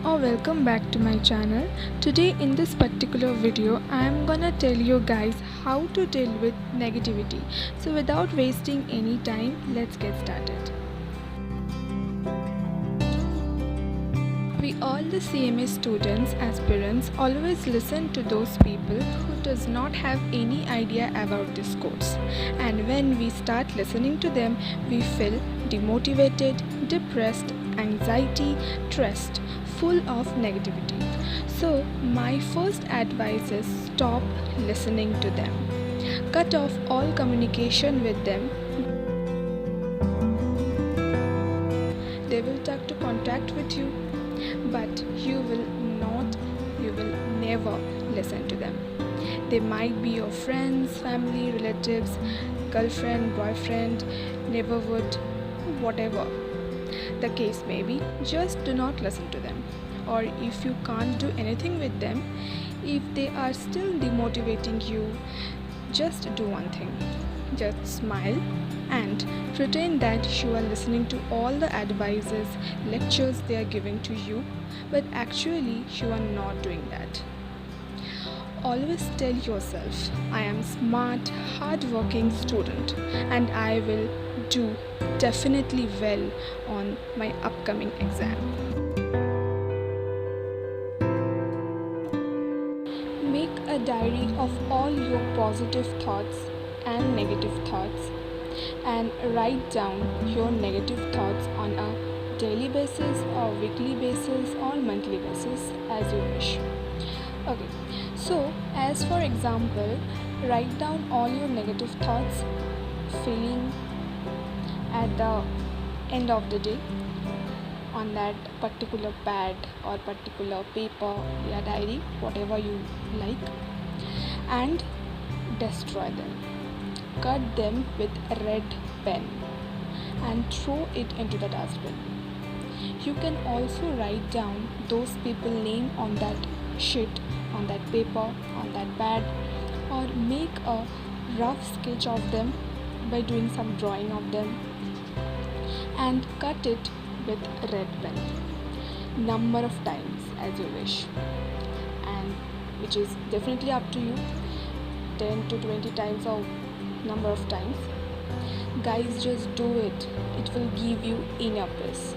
Welcome back to my channel. Today in this particular video I am gonna tell you guys how to deal with negativity. So without wasting any time, let's get started. We all the CMA students, aspirants always listen to those people who does not have any idea about this course, and when we start listening to them we feel demotivated, depressed, anxiety, stressed, full of negativity. So my first advice is stop listening to them. Cut off all communication with them. They will try to contact with you, but you will never listen to them. They might be your friends, family, relatives, girlfriend, boyfriend, neighborhood, whatever the case may be. Just do not listen to them. Or if you can't do anything with them, if they are still demotivating you, just do one thing. Just smile and pretend that you are listening to all the advices, lectures they are giving to you, but actually you are not doing that. Always tell yourself, I am smart, hard-working student and I will do definitely well on my upcoming exam. Make a diary of all your positive thoughts and negative thoughts and write down your negative thoughts on a daily basis or weekly basis or monthly basis as you wish. Okay, so as for example, write down all your negative thoughts, feeling at the end of the day on that particular pad or particular paper, your diary, whatever you like, and destroy them. Cut them with a red pen and throw it into the dustbin. You can also write down those people name on that sheet, on that paper, on that pad, or make a rough sketch of them by doing some drawing of them and cut it with red pen number of times as you wish, and which is definitely up to you, 10 to 20 times or number of times. Guys, just do it. It will give you inner peace.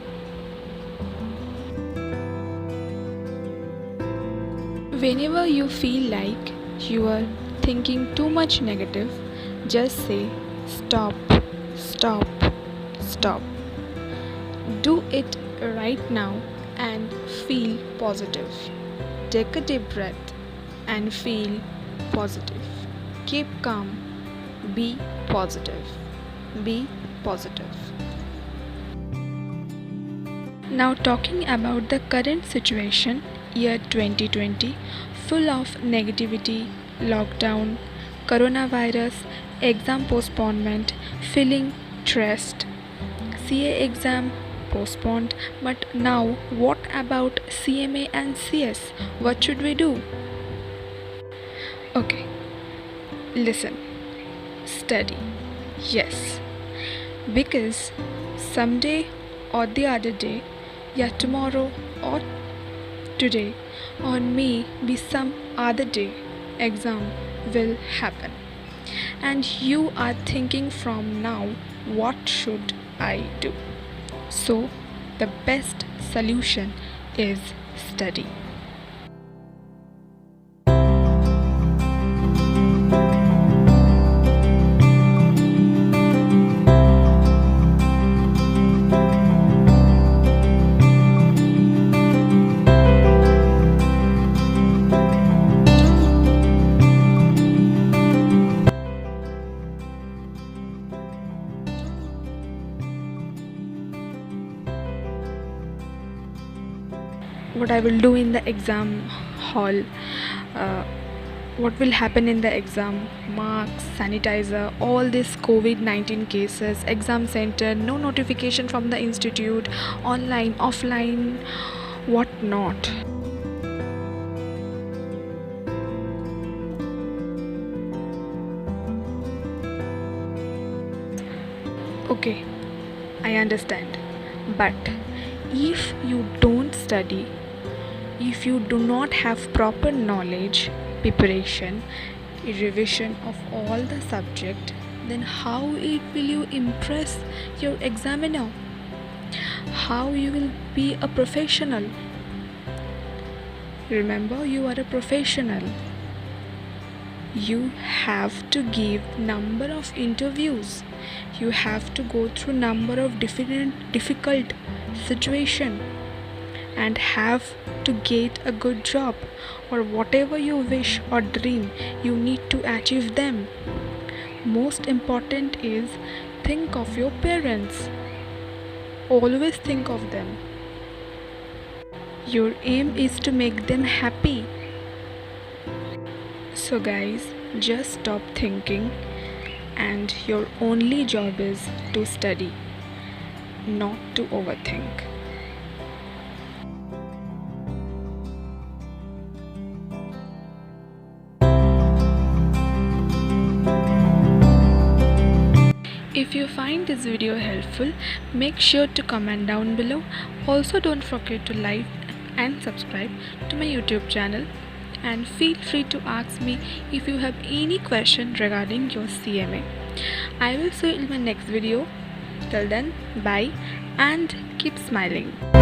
Whenever you feel like you are thinking too much negative, just say stop, stop, stop. Do it right now and feel positive. Take a deep breath and feel positive. Keep calm. Be positive. Be positive. Now talking about the current situation, year 2020, full of negativity, lockdown, coronavirus, exam postponement, feeling stressed, CA exam postponed. But now what about CMA and CS? What should we do? Okay, listen, study, yes, because someday or the other day, yeah, tomorrow or today or maybe some other day, exam will happen and you are thinking from now, what should I do? So the best solution is study. What I will do in the exam hall, what will happen in the exam, marks, sanitizer, all this COVID-19 cases, exam center, no notification from the institute, online, offline, what not. Okay, I understand, but if you don't study, if you do not have proper knowledge, preparation, revision of all the subject, then how will you impress your examiner? How you will be a professional? Remember, you are a professional. You have to give number of interviews. You have to go through number of difficult situation and have to get a good job, or whatever you wish or dream, you need to achieve them. Most important is think of your parents. Always think of them. Your aim is to make them happy. So guys, just stop thinking, and your only job is to study, not to overthink. If you find this video helpful, make sure to comment down below. Also, don't forget to like and subscribe to my YouTube channel, and feel free to ask me if you have any question regarding your CMA. I will see you in my next video. Till then, bye and keep smiling.